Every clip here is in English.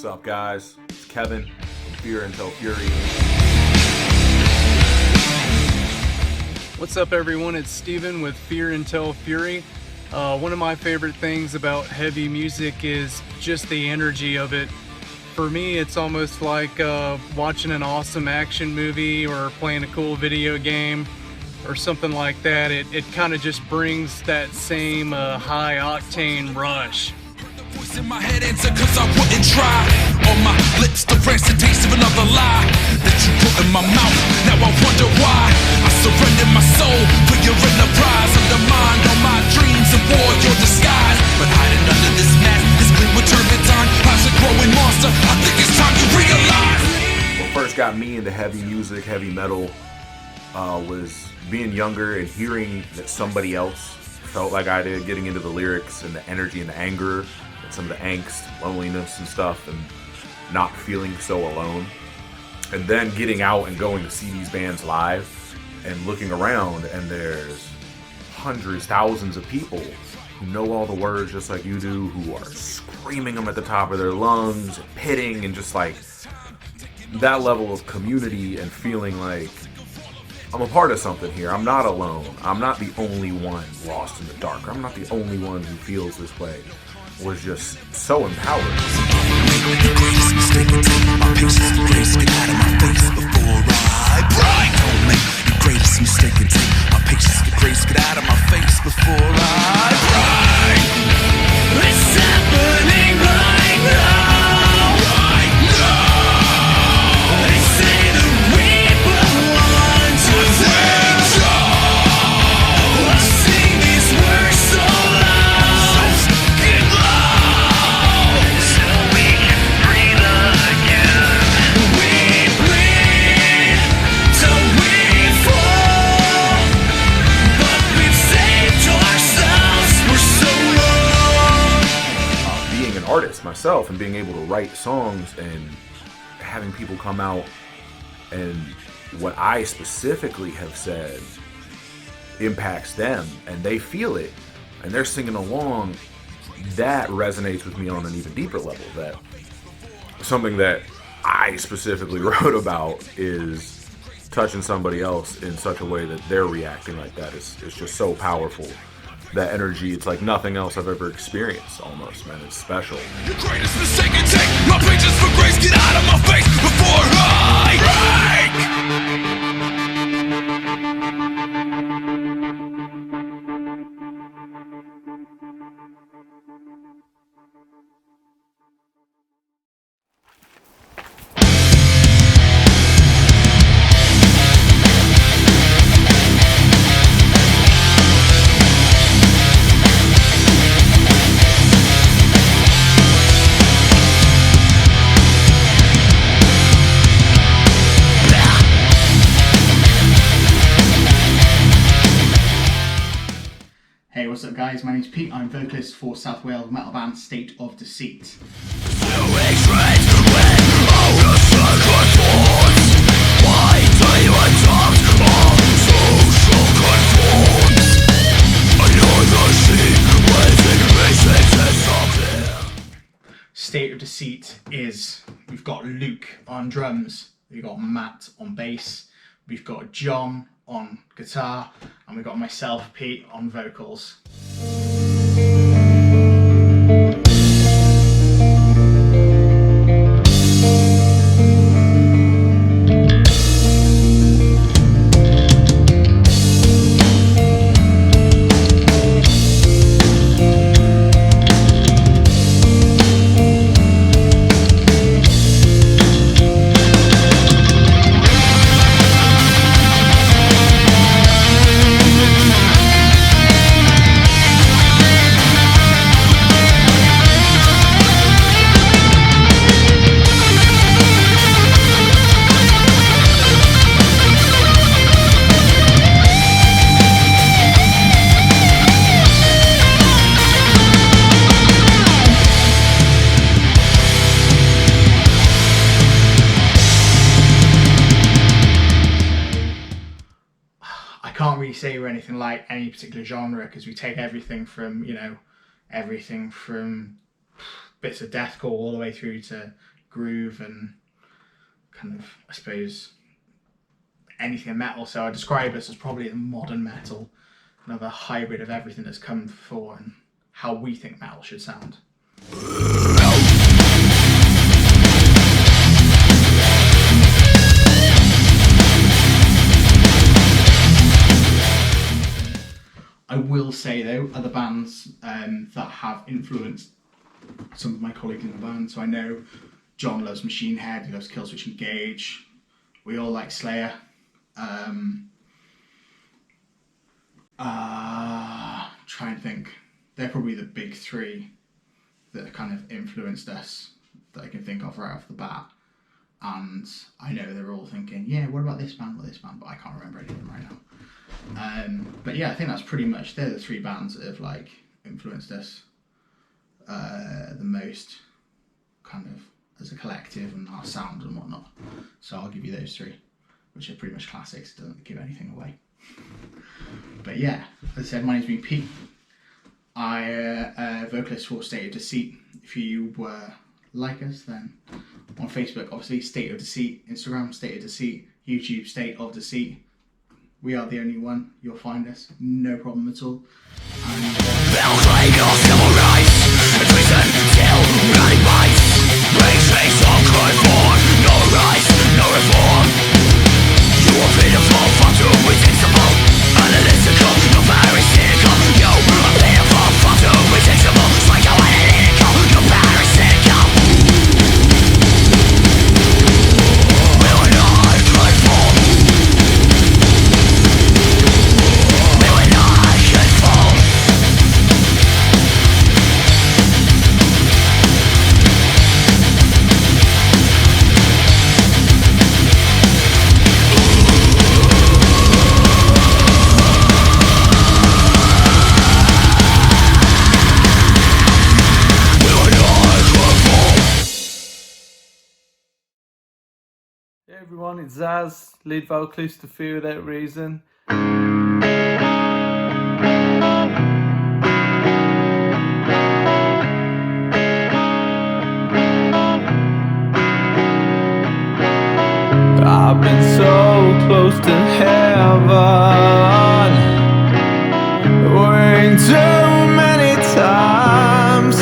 What's up, guys? It's Kevin from Fear Until Fury. What's up, everyone? It's Steven with Fear Until Fury. One of my favorite things about heavy music is just the energy of it. For me, it's almost like watching an awesome action movie or playing a cool video game or something like that. It kind of just brings that same high octane rush. Voice in my head answer cause I wouldn't try. On my lips the rancid taste of another lie that you put in my mouth. Now I wonder why I surrendered my soul for your enterprise. Undermined all my dreams and wore your disguise. But hiding under this mask, this gleam with turpentine, hides a growing monster. I think it's time you realize. What first got me into heavy music, heavy metal, was being younger and hearing that somebody else felt like I did, getting into the lyrics and the energy and the anger, some of the angst, loneliness and stuff, and not feeling so alone. And then getting out and going to see these bands live and looking around, and there's hundreds, thousands of people who know all the words just like you do, who are screaming them at the top of their lungs and pitting, and just like that level of community and feeling like I'm a part of something here. I'm not alone. I'm not the only one lost in the dark. I'm not the only one who feels this way. Was just so empowering. The greatest mistake I take, my patience and grace get out of my face before I break. Don't make the greatest mistake I take, my patience and grace get out of my face before I break. It's happening right now. Right now. They say the reaper wants to take control. I sing these words so loud, so fucking loud, so we can breathe again. We bleed till we fall, but we've saved ourselves for so long. Being an artist myself and being able to write songs and having people come out and what I specifically have said impacts them and they feel it and they're singing along, that resonates with me on an even deeper level. That something that I specifically wrote about is touching somebody else in such a way that they're reacting like that is just so powerful. That energy, it's like nothing else I've ever experienced almost, man. It's special. Your greatest mistake I take, my patience for grace get out of my face before I break. Hey, what's up guys, my name's Pete, I'm vocalist for South Wales metal band State of Deceit. State of Deceit is, we've got Luke on drums, we've got Matt on bass, we've got John on guitar, and we've got myself, Pete, on vocals. can't really say we're anything like any particular genre, because we take everything from, you know, everything from bits of deathcore all the way through to, groove and kind of, I suppose, anything metal. So I describe us as probably a modern metal, another hybrid of everything that's come before and how we think metal should sound. I will say though, other bands that have influenced some of my colleagues in the band. So I know John loves Machine Head, he loves Killswitch Engage. We all like Slayer. Trying to think. They're probably the big three that have kind of influenced us that I can think of right off the bat. And I know they're all thinking, yeah, what about this band, but I can't remember any of them right now. But yeah, I think that's pretty much, they're the three bands that have like influenced us the most, kind of as a collective and our sound and whatnot. So I'll give you those three, which are pretty much classics, doesn't give anything away. But yeah, as I said, my name's been Pete. I vocalist for State of Deceit. If you like us, then on Facebook, obviously State of Deceit, Instagram State of Deceit, YouTube State of Deceit. We are the only one. You'll find us, no problem at all. They'll claim your civil rights, treason till running bites. Race face on cry for no rights, no reform. You are pitiful, far too predictable, analytical, you're very cynical. You are pitiful, far too predictable, psychoanalytical, you're very cynical. Will not conform. Will not conform. Hey everyone, it's Zaz, lead vocalist of Fear Without Reason. I've been so close to heaven, way too many times.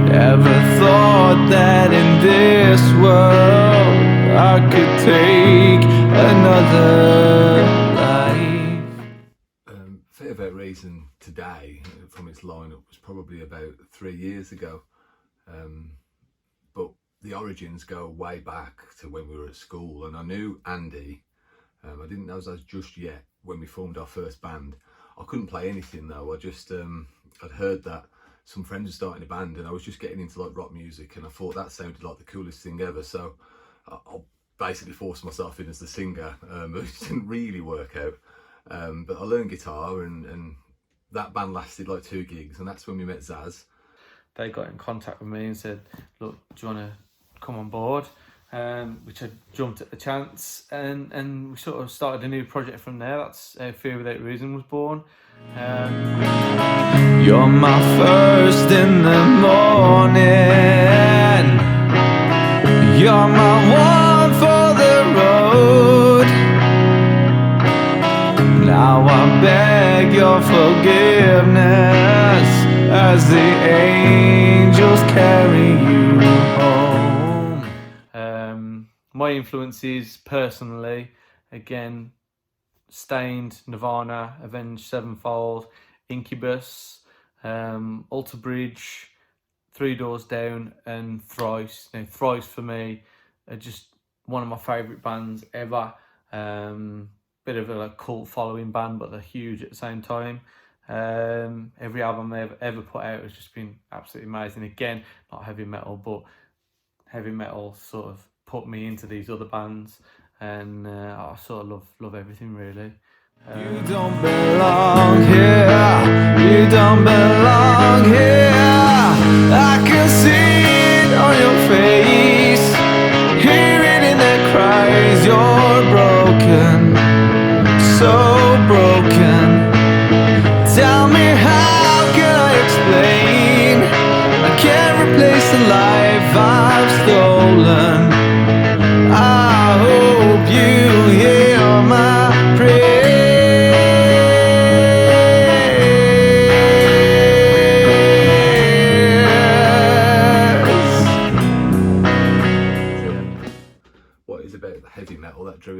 Never thought that in this world I could take another life. Fear Without Reason today, from its lineup, was probably about 3 years ago. But the origins go way back to when we were at school, and I knew Andy. I didn't know Zaz just yet when we formed our first band. I couldn't play anything though. I just I'd heard that some friends were starting a band, and I was just getting into like rock music, and I thought that sounded like the coolest thing ever. So I basically forced myself in as the singer, but it didn't really work out. But I learned guitar, and that band lasted like 2 gigs, and that's when we met Zaz. They got in contact with me and said, look, do you want to come on board? Which I jumped at the chance, and we sort of started a new project from there. That's how Fear Without Reason was born. You're my first in the morning, you're my one for the road. Now I beg your forgiveness as the angels carry you home. My influences personally, again, Stained, Nirvana, Avenged Sevenfold, Incubus, Alter Bridge, Three Doors Down, and Thrice. Now, Thrice for me are just one of my favourite bands ever. Bit of a cult following band, but they're huge at the same time. Every album they've ever put out has just been absolutely amazing. Again, not heavy metal, but heavy metal sort of put me into these other bands, and I sort of love everything really. You don't belong here, you don't belong here. I can see it on your face, hear it in the cries. You're broken, so broken. Tell me, how can I explain? I can't replace the light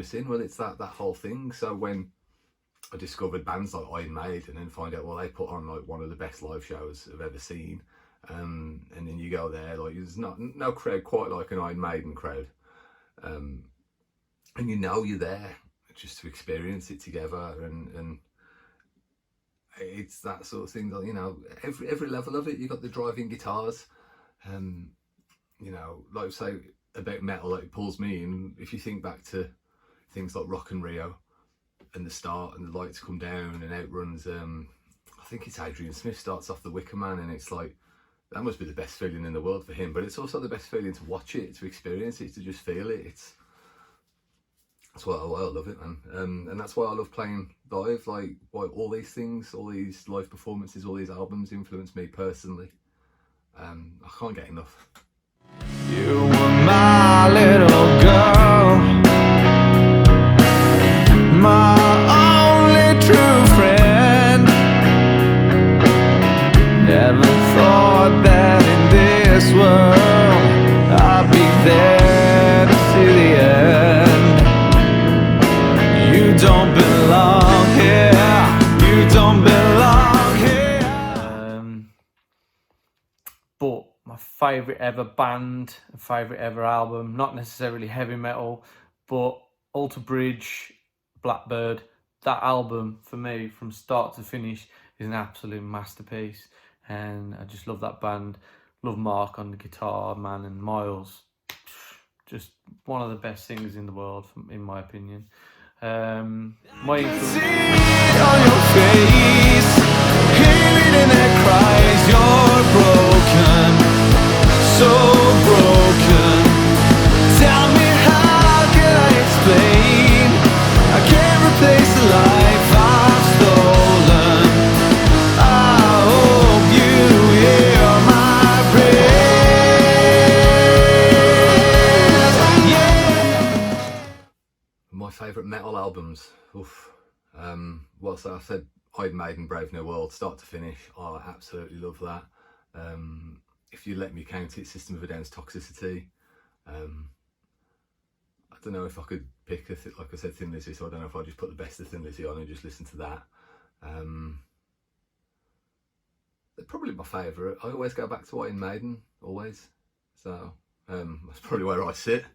serious in? Well, it's that whole thing. So when I discovered bands like Iron Maiden and find out, well, they put on like one of the best live shows I've ever seen, and then you go there, like there's no crowd quite like an Iron Maiden crowd, and you know you're there just to experience it together, and it's that sort of thing that, you know, every level of it. You got the driving guitars, you know, like I say about metal, like it pulls me in. If you think back to things like Rock and Rio and the start and the lights come down and out runs, I think it's Adrian Smith starts off the Wicker Man, and it's like, that must be the best feeling in the world for him, but it's also the best feeling to watch it, to experience it, to just feel it. That's why I love it, man. And that's why I love playing live. Like, why all these things, all these live performances, all these albums influence me personally. I can't get enough. You were my little girl, my only true friend. Never thought that in this world I'd be there to see the end. You don't belong here, you don't belong here. But my favourite ever band, favourite ever album, not necessarily heavy metal, but Alter Bridge, Blackbird, that album for me from start to finish is an absolute masterpiece, and I just love that band. Love Mark on the guitar, man, and Miles, just one of the best singers in the world, in my opinion. My influence. See it on your face, hear it in their cries. You're broken, so broken. Tell me, how can I explain? I can't replace the life I've stolen. I hope you hear my prayers. Yeah. My favourite metal albums. Oof. Well, so I said Iron Maiden, Brave New World, start to finish. Oh, I absolutely love that. If you let me count it, System of a Down's Toxicity. I don't know if I could pick like I said, Thin Lizzy, so I don't know if I just put the best of Thin Lizzy on and just listen to that. They're probably my favourite. I always go back to Iron Maiden, always. So that's probably where I sit.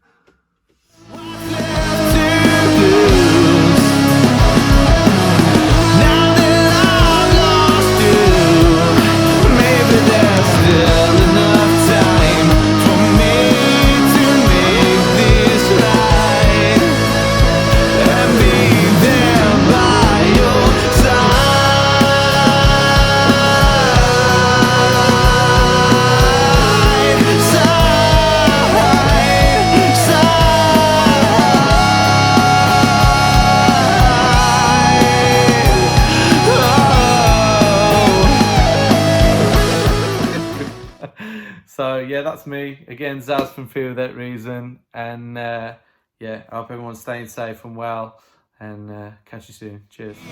So yeah, that's me again, Zaz from Fear That Reason, and yeah, I hope everyone's staying safe and well, and catch you soon. Cheers. Hear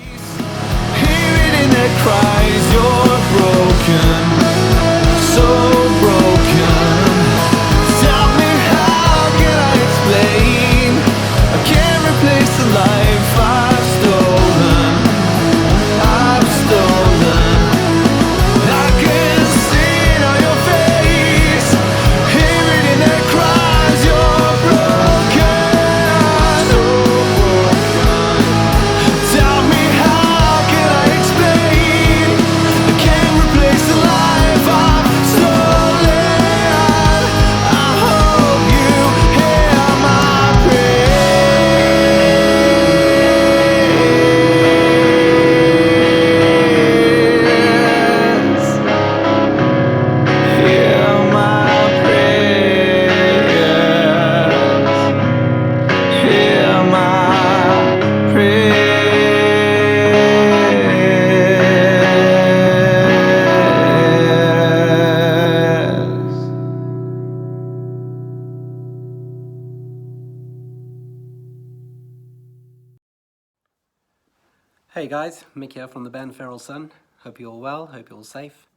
it in their cries, you're broken, so broken. Tell me, how can I explain? I can't replace the life I've stolen. I've stolen. I can see it on your face. Hear it in their cries, you're broken, so broken. Tell me, how can I explain? I can't replace the life I've stolen. I hope you hear my prayers. Hear my prayers. Hear my prayers. Hey guys, Mick here from the band Feral Sun. Hope you're all well, hope you're all safe.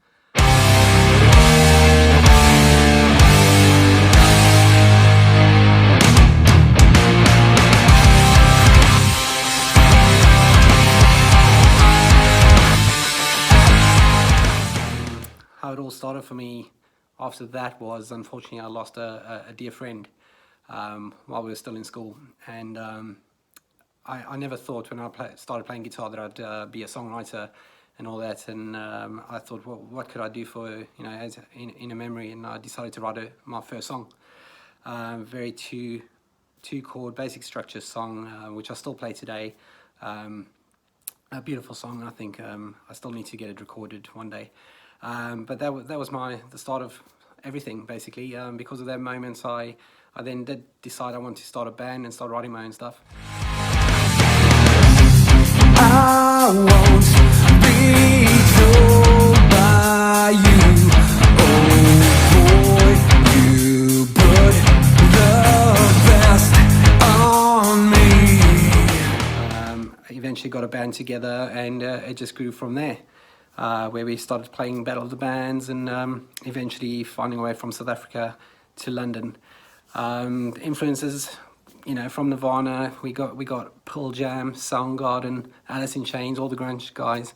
started for me after that was, unfortunately, I lost a dear friend while we were still in school. And I never thought when I started playing guitar that I'd be a songwriter and all that. And I thought, well, what could I do for, you know, as in a memory? And I decided to write my first song. Very two chord basic structure song, which I still play today. A beautiful song. I think I still need to get it recorded one day. But that was the start of everything, basically. Because of that moment, I then did decide I wanted to start a band and start writing my own stuff. I won't be told by you. Oh boy, you put the best on me. Eventually got a band together, and it just grew from there. Where we started playing Battle of the Bands, and eventually finding a way from South Africa to London. Influences, you know, from Nirvana, we got Pearl Jam, Soundgarden, Alice in Chains, all the grunge guys,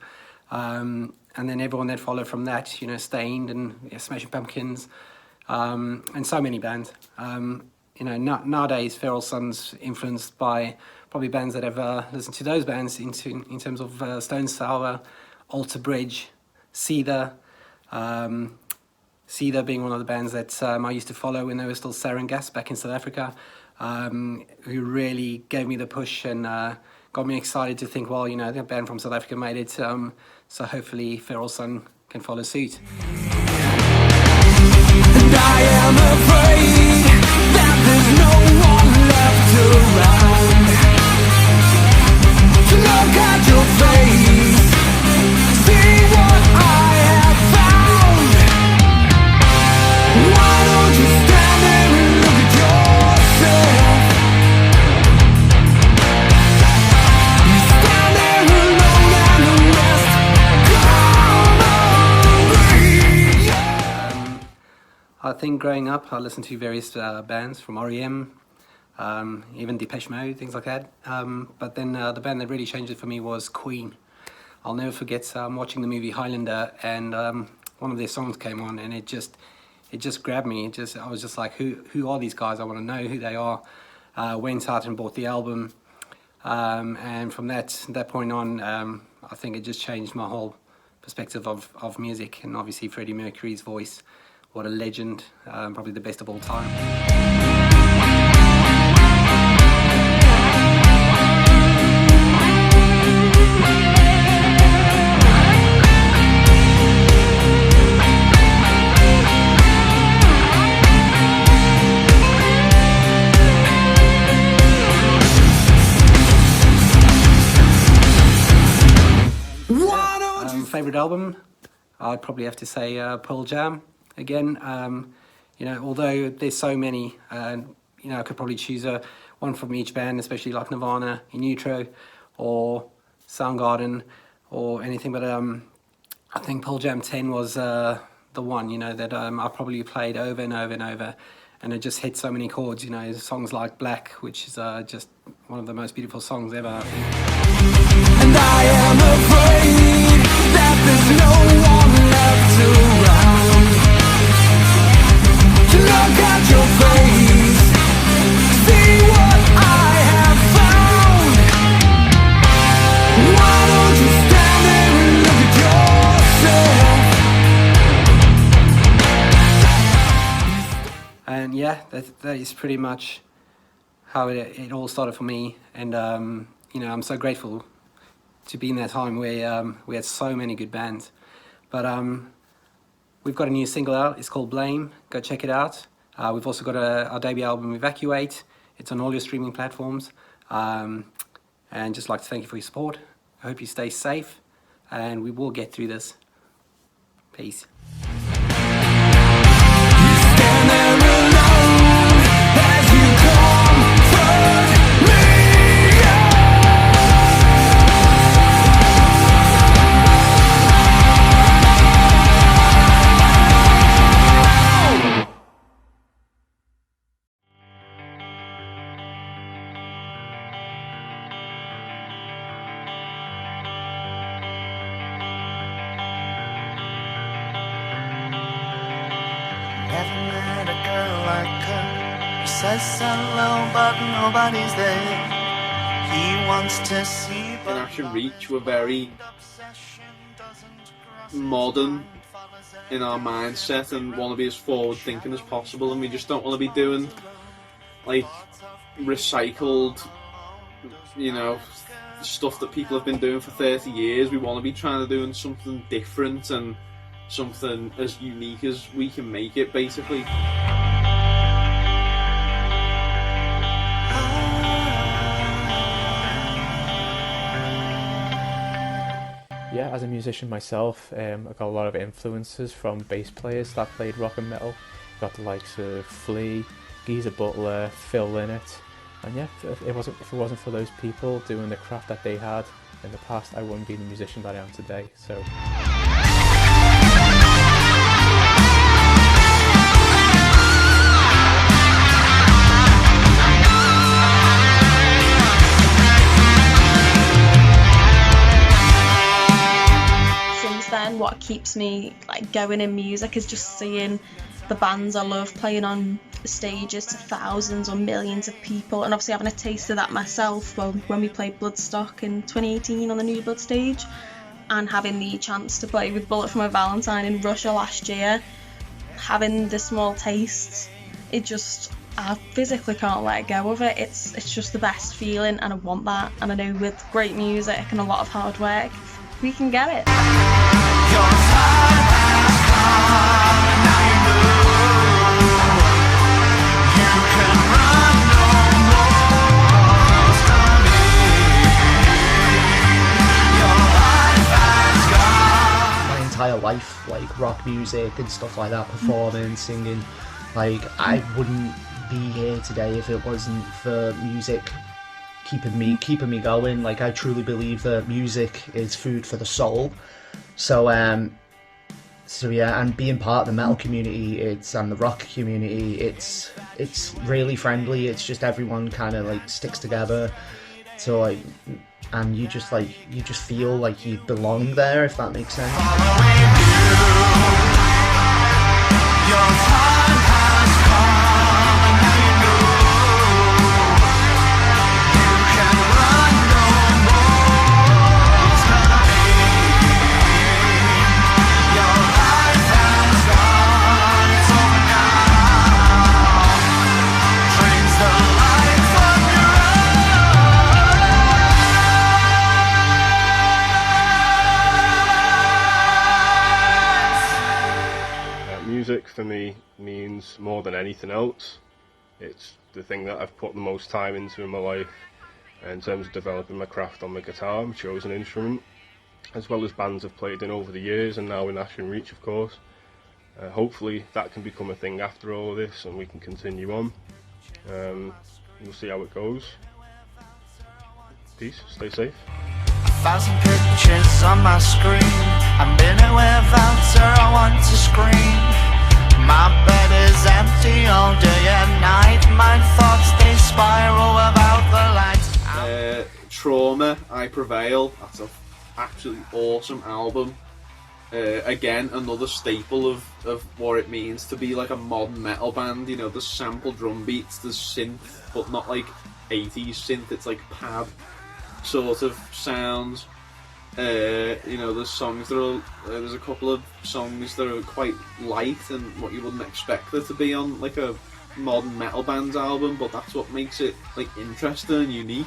and then everyone that followed from that, you know, Stained and Smashing Pumpkins, and so many bands. You know, nowadays Feral Sun's influenced by probably bands that have listened to those bands in terms of Stone Sour, Alter Bridge, Seether. Seether being one of the bands that I used to follow when they were still Sarin Gas back in South Africa, who really gave me the push and got me excited to think, well, you know, the band from South Africa made it, so hopefully Feral Sun can follow suit. And I am afraid that there's no one left around to look at your face, see what I have found. Why don't you stand there and look at yourself? You stand there alone and the rest come on me. I think growing up, I listened to various bands from R.E.M., even Depeche Mode, things like that. But then the band that really changed it for me was Queen. I'll never forget watching the movie Highlander, and one of their songs came on, and it just grabbed me. I was just like, who are these guys? I want to know who they are. Went out and bought the album, and from that point on, I think it just changed my whole perspective of music. And obviously Freddie Mercury's voice, what a legend, probably the best of all time. Favorite album, I'd probably have to say Pearl Jam again. You know, although there's so many, you know, I could probably choose one from each band, especially like Nirvana, In Utero, or Soundgarden, or anything. But I think Pearl Jam 10 was the one, you know, that I probably played over and over and over, and it just hit so many chords. You know, songs like Black, which is just one of the most beautiful songs ever, I think. And I am afraid that there's no one left around to look at your face, see what I have found. Why don't you stand there and look at yourself? And yeah, that is pretty much how it all started for me. And you know, I'm so grateful to be in that time where we had so many good bands. But we've got a new single out. It's called Blame. Go check it out. We've also got our debut album, Evacuate. It's on all your streaming platforms. And just like to thank you for your support. I hope you stay safe, and we will get through this. Peace. Stand there alone as you comfort me. says hello, but nobody's there. He wants to see, In Ashen Reach, we're very modern in our mindset and want to be as forward thinking as possible, and we just don't want to be doing like recycled, you know, stuff that people have been doing for 30 years. We want to be trying to do something different and something as unique as we can make it, basically. Yeah, as a musician myself, I got a lot of influences from bass players that played rock and metal. Got the likes of Flea, Geezer Butler, Phil Lynott, and yeah, if it wasn't for those people doing the craft that they had in the past, I wouldn't be the musician that I am today. So. Then what keeps me like going in music is just seeing the bands I love playing on stages to thousands or millions of people, and obviously having a taste of that myself when we played Bloodstock in 2018 on the New Blood stage, and having the chance to play with Bullet for My Valentine in Russia last year, having the small tastes, it just, I physically can't let go of it. It's just the best feeling, and I want that, and I know with great music and a lot of hard work we can get it. your time has come, and now you know you can run no more from me. Your life has gone. My entire life, like rock music and stuff like that, performing, singing, like I wouldn't be here today if it wasn't for music keeping me going. Like I truly believe that music is food for the soul. So yeah, and being part of the metal community, and the rock community, it's really friendly. It's just everyone kind of like sticks together. So like, and you just feel like you belong there, if that makes sense. Your time has come, and now you know you can run no more from me. Your life has gone, it's over now. Drains the life from your eyes. Music for me means more than anything else. It's the thing that I've put the most time into in my life in terms of developing my craft on the guitar, my chosen instrument, as well as bands I've played in over the years, and now in Ashen Reach, of course. Hopefully that can become a thing after all of this and we can continue on. We'll see how it goes. Peace, stay safe. 1,000 pictures on my screen. I've been here without her, I want to scream. My bed is empty all day and night. My thoughts, they spiral without the light. Trauma, I Prevail. That's an absolutely awesome album. Again, another staple of what it means to be like a modern metal band. You know, there's sample drum beats, there's synth, but not like 80s synth. It's like pad sort of sounds. You know, there's songs that are there's a couple of songs that are quite light and what you wouldn't expect there to be on like a modern metal band's album, but that's what makes it like interesting and unique.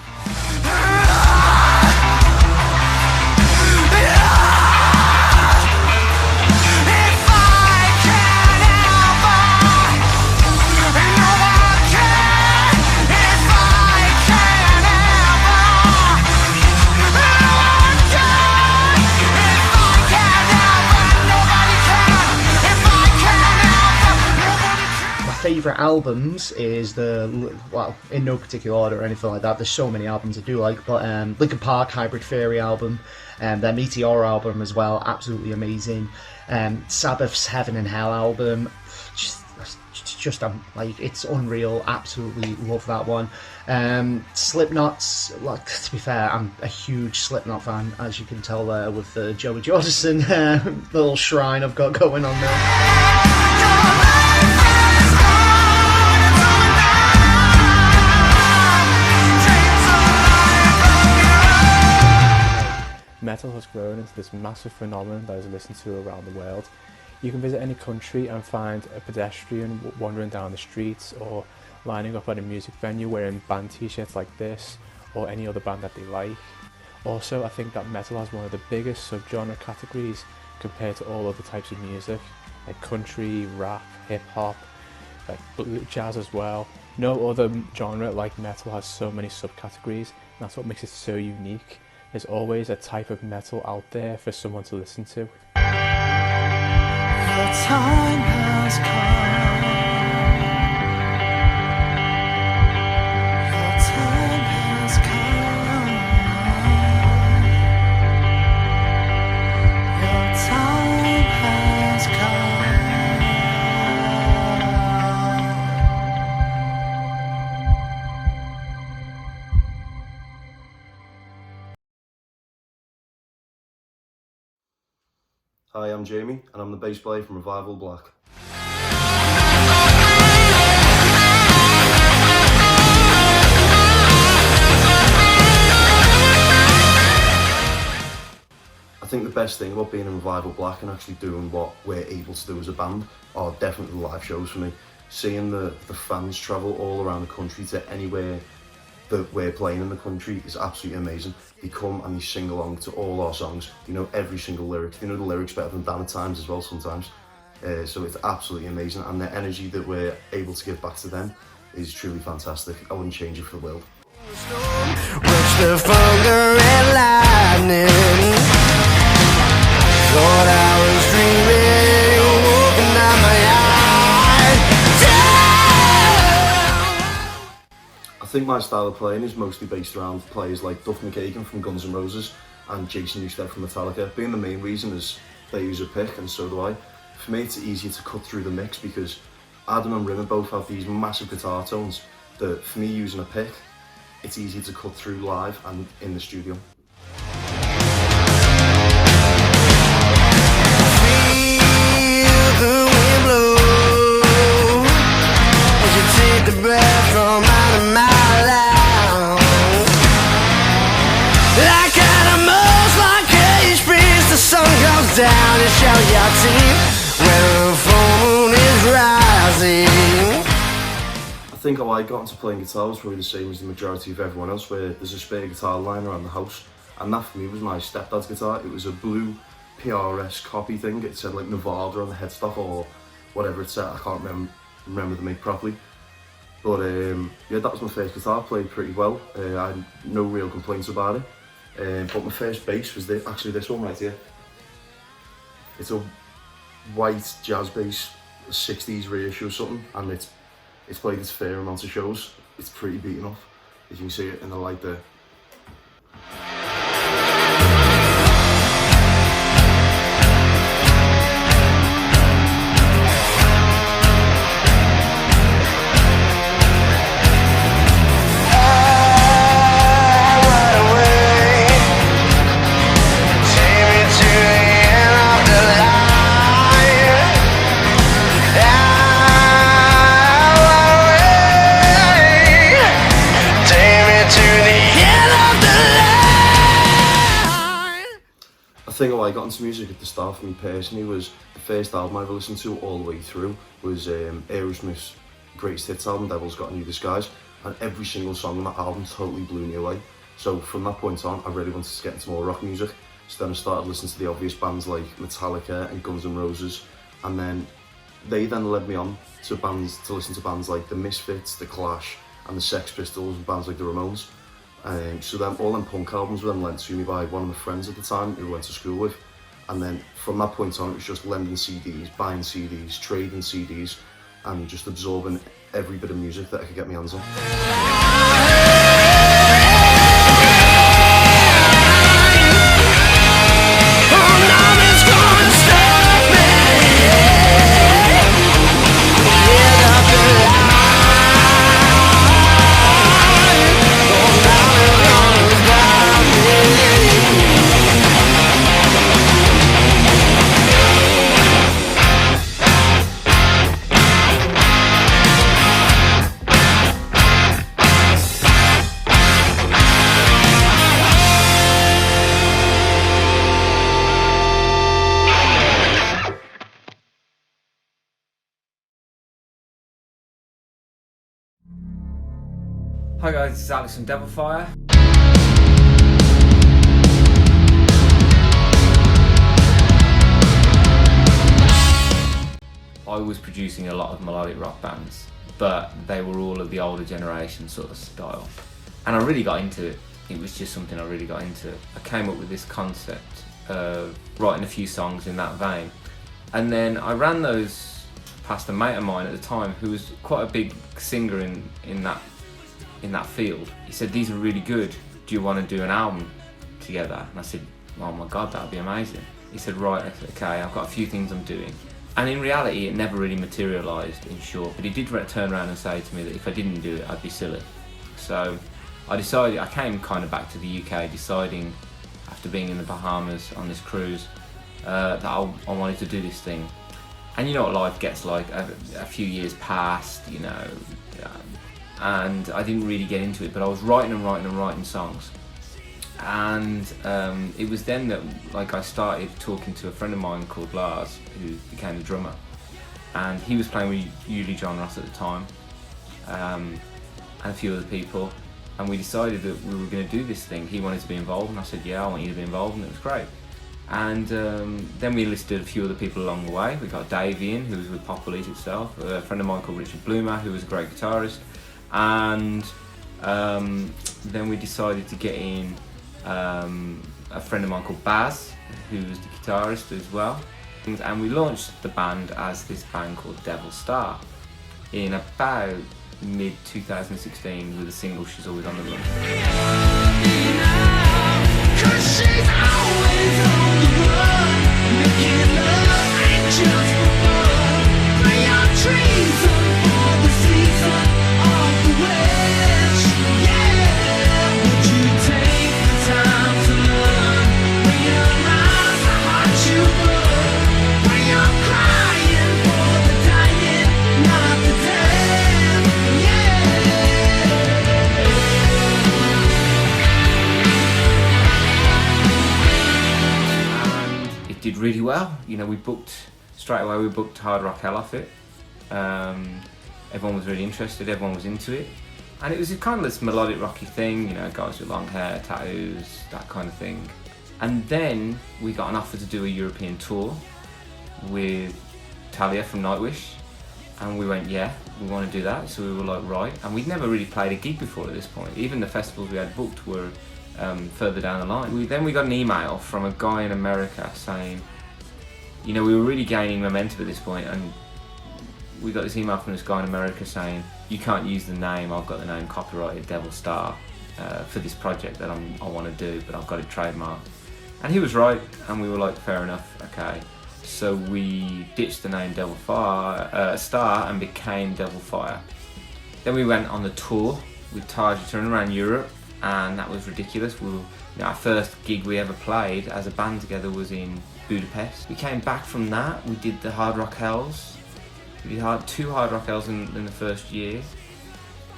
Favourite albums is well, in no particular order or anything like that. There's so many albums I do like, but Linkin Park Hybrid Theory album, their Meteor album as well, absolutely amazing. Sabbath's Heaven and Hell album, just like it's unreal. Absolutely love that one. Slipknot's, like, to be fair, I'm a huge Slipknot fan, as you can tell there with the Joey Jordison little shrine I've got going on there. metal has grown into this massive phenomenon that is listened to around the world. You can visit any country and find a pedestrian wandering down the streets or lining up at a music venue wearing band t-shirts like this or any other band that they like. Also, I think that metal has one of the biggest subgenre categories compared to all other types of music, like country, rap, hip-hop, like jazz as well. No other genre like metal has so many subcategories, and that's what makes it so unique. There's always a type of metal out there for someone to listen to. The time has come. The time has come. Your time has come. Hi, I'm Jamie, and I'm the bass player from Revival Black. I think the best thing about being in Revival Black and actually doing what we're able to do as a band are definitely the live shows for me. Seeing the fans travel all around the country to anywhere that we're playing in the country is absolutely amazing. They come and they sing along to all our songs. They know every single lyric. They know the lyrics better than Dan at times as well sometimes. So it's absolutely amazing, and the energy that we're able to give back to them is truly fantastic. I wouldn't change it for the world. Watch the thunder and lightning. Thought I was dreaming, opened up my eyes. I think my style of playing is mostly based around players like Duff McKagan from Guns N' Roses and Jason Newsted from Metallica. Being the main reason is they use a pick and so do I. For me it's easier to cut through the mix because Adam and Rimmer both have these massive guitar tones that for me using a pick, it's easier to cut through live and in the studio. Down and show your teeth when the full moon is rising. I think how I got into playing guitar was probably the same as the majority of everyone else, where there's a spare guitar lying around the house, and that for me was my stepdad's guitar. It was a blue PRS copy thing. It said like Nevada on the headstock or whatever it said. I can't remember the make properly. But yeah, that was my first guitar. Played pretty well. I had no real complaints about it. But my first bass was actually this one right here. It's a white jazz bass, 60s reissue or something, and it's played its fair amount of shows. It's pretty beaten off, as you can see it in the light there. I think how I got into music at the start for me personally was the first album I ever listened to all the way through was Aerosmith's greatest hits album, Devil's Got a New Disguise, and every single song on that album totally blew me away. So from that point on, I really wanted to get into more rock music. So then I started listening to the obvious bands like Metallica and Guns N' Roses, and then they led me on to listen to bands like the Misfits, the Clash, and the Sex Pistols, and bands like the Ramones. So then all them punk albums were then lent to me by one of my friends at the time who I went to school with, and then from that point on it was just lending CDs, buying CDs, trading CDs, and just absorbing every bit of music that I could get my hands on. Hi guys, this is Alex from DEVILFIRE. I was producing a lot of melodic rock bands, but they were all of the older generation sort of style. And I really got into it. It was just something I really got into. I came up with this concept of writing a few songs in that vein. And then I ran those past a mate of mine at the time who was quite a big singer in that field. He said, these are really good. Do you want to do an album together? And I said, oh my God, that'd be amazing. He said, right, I said, okay, I've got a few things I'm doing. And in reality, it never really materialised, in short, but he did turn around and say to me that if I didn't do it, I'd be silly. So I decided, I came kind of back to the UK deciding, after being in the Bahamas on this cruise, that I wanted to do this thing. And you know what life gets like, a few years passed, you know, and I didn't really get into it, but I was writing songs. And it was then that I started talking to a friend of mine called Lars, who became the drummer, and he was playing with Yuli John Ross at the time, and a few other people, and we decided that we were going to do this thing. He wanted to be involved, and I said, yeah, I want you to be involved, and it was great. And then we enlisted a few other people along the way. We got Dave in, who was with Pop Police itself, a friend of mine called Richard Bloomer, who was a great guitarist, and then we decided to get in a friend of mine called Baz, who was the guitarist as well, and we launched the band as this band called Devil Star in about mid-2016 with a single, She's Always on the Run. Did really well, you know. We booked straight away. We booked Hard Rock Hell off it. Everyone was really interested. Everyone was into it, and it was kind of this melodic rocky thing, you know, guys with long hair, tattoos, that kind of thing. And then we got an offer to do a European tour with Talia from Nightwish, and we went, yeah, we want to do that. So we were like, right, and we'd never really played a gig before at this point. Even the festivals we had booked were further down the line. Then we got an email from a guy in America saying, you know, we were really gaining momentum at this point, and we got this email from this guy in America saying, you can't use the name, I've got the name copyrighted, Devil Star, for this project that I want to do, but I've got it trademarked. And he was right, and we were like, fair enough, okay. So we ditched the name Devil Star and became DEVILFIRE. Then we went on the tour with Taj, touring around Europe, and that was ridiculous. Our first gig we ever played as a band together was in Budapest. We came back from that, we did the Hard Rock Hells. We did two Hard Rock Hells in the first year,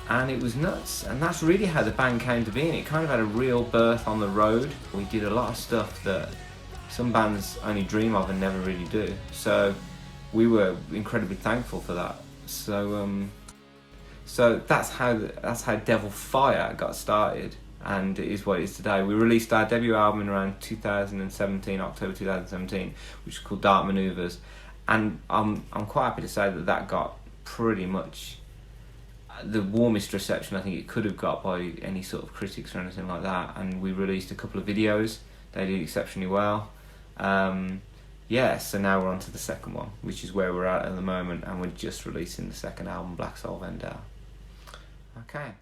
and it was nuts. And that's really how the band came to be, and it kind of had a real birth on the road. We did a lot of stuff that some bands only dream of and never really do. So we were incredibly thankful for that. So that's how DEVILFIRE got started, and it is what it is today. We released our debut album in around 2017, October 2017, which is called Dark Maneuvers, and I'm quite happy to say that got pretty much the warmest reception I think it could have got by any sort of critics or anything like that. And we released a couple of videos, they did exceptionally well. Yeah, so now we're on to the second one, which is where we're at the moment, and we're just releasing the second album, Black Soul Vendetta. Okay.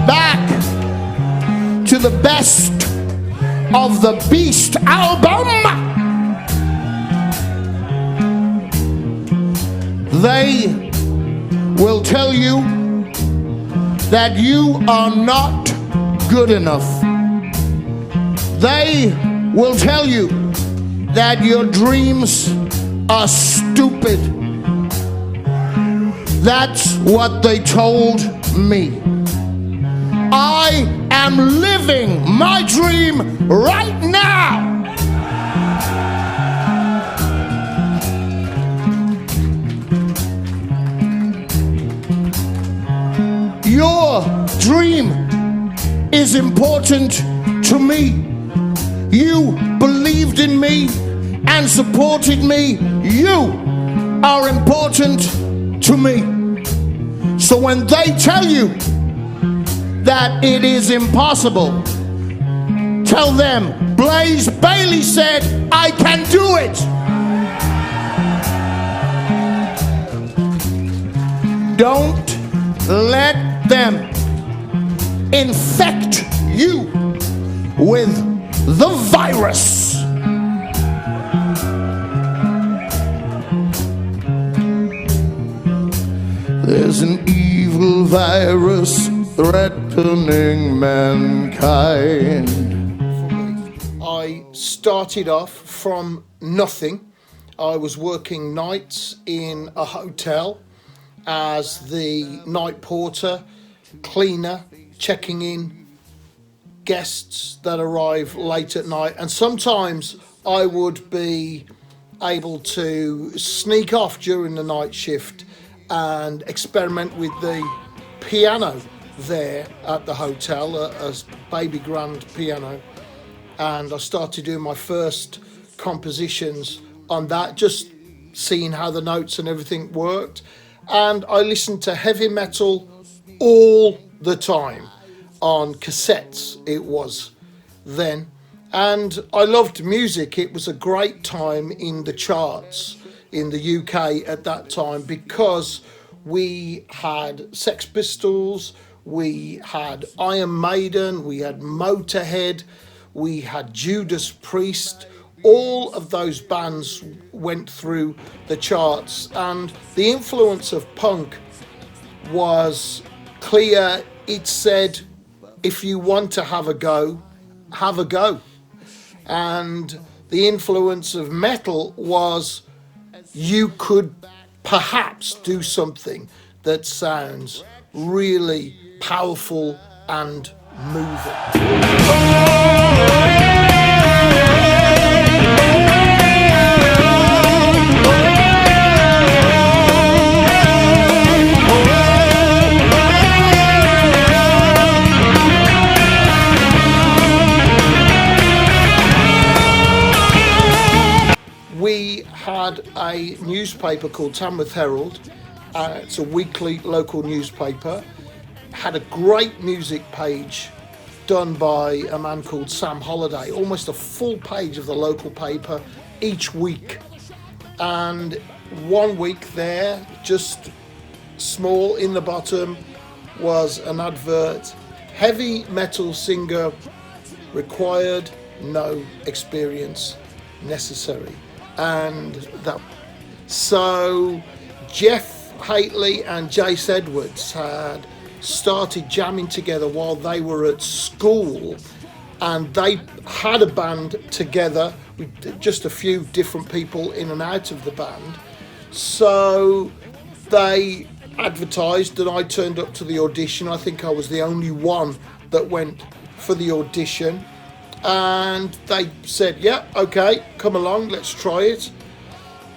Back to the best of the Beast album. They will tell you that you are not good enough. They will tell you that your dreams are stupid. That's what they told me. I am living my dream right now. Your dream is important to me. You believed in me and supported me. You are important to me. So when they tell you that it is impossible, tell them Blaze Bayley said, I can do it. Don't let them infect you with the virus. There's an evil virus threatening mankind. I started off from nothing. I was working nights in a hotel as the night porter, cleaner, checking in guests that arrive late at night. And sometimes I would be able to sneak off during the night shift and experiment with the piano there at the hotel, a baby grand piano. And I started doing my first compositions on that, just seeing how the notes and everything worked. And I listened to heavy metal all the time, on cassettes it was then. And I loved music. It was a great time in the charts in the UK at that time, because we had Sex Pistols, we had Iron Maiden, we had Motorhead, we had Judas Priest. All of those bands went through the charts, and the influence of punk was clear. It said, if you want to have a go, have a go. And the influence of metal was, you could perhaps do something that sounds really powerful and moving. We had a newspaper called Tamworth Herald. It's a weekly local newspaper. Had a great music page done by a man called Sam Holliday, almost a full page of the local paper each week. And one week there, just small in the bottom, was an advert: heavy metal singer required, no experience necessary. And that, so Jeff Haitley and Jace Edwards had started jamming together while they were at school, and they had a band together with just a few different people in and out of the band. So they advertised, and I turned up to the audition. I think I was the only one that went for the audition. And they said, yeah, okay, come along, let's try it.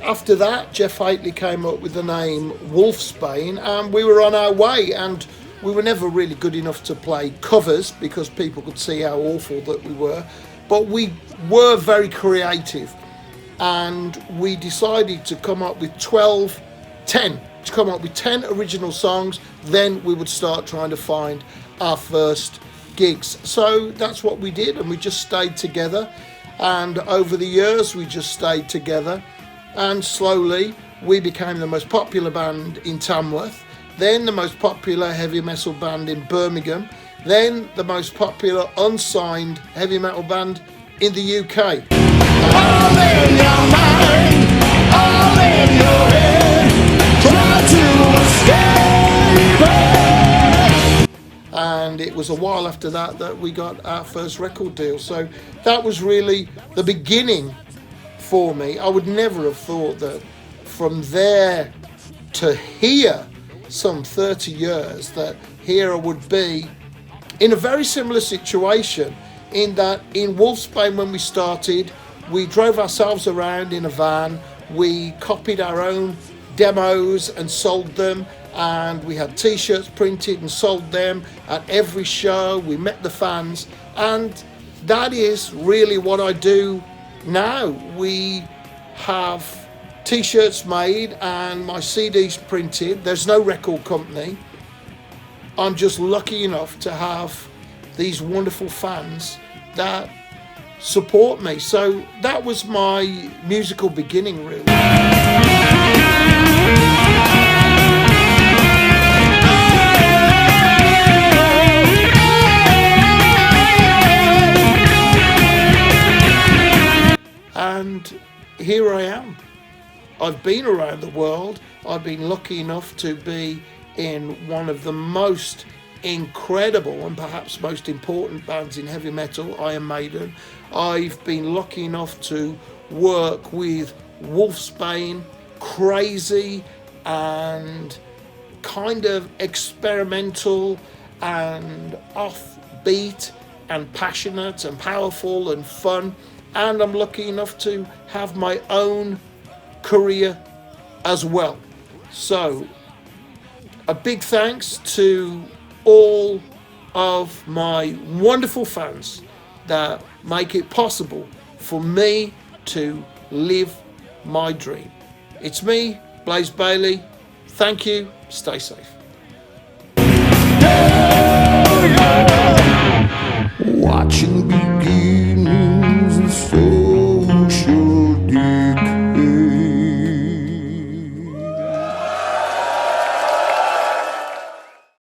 After that, Jeff Haitley came up with the name Wolfsbane, and we were on our way. And we were never really good enough to play covers because people could see how awful that we were. But we were very creative, and we decided to come up with 10 original songs. Then we would start trying to find our first gigs. So that's what we did, and we just stayed together, and over the years we just stayed together, and slowly we became the most popular band in Tamworth, then the most popular heavy metal band in Birmingham, then the most popular unsigned heavy metal band in the UK. All in your mind, all in your head, try to escape it. And it was a while after that we got our first record deal. So that was really the beginning for me. I would never have thought that from there to here, some 30 years, that here I would be in a very similar situation, in that in Wolfsbane, when we started, we drove ourselves around in a van, we copied our own demos and sold them, and we had t-shirts printed and sold them at every show. We met the fans, and that is really what I do now. We have t-shirts made and my CDs printed. There's no record company. I'm just lucky enough to have these wonderful fans that support me. So that was my musical beginning, really. And here I am. I've been around the world. I've been lucky enough to be in one of the most incredible and perhaps most important bands in heavy metal, Iron Maiden. I've been lucky enough to work with Wolfsbane, crazy and kind of experimental and offbeat and passionate and powerful and fun. And I'm lucky enough to have my own career as well. So a big thanks to all of my wonderful fans that make it possible for me to live my dream. It's me, Blaze Bayley. Thank you. Stay safe. Watching beginning.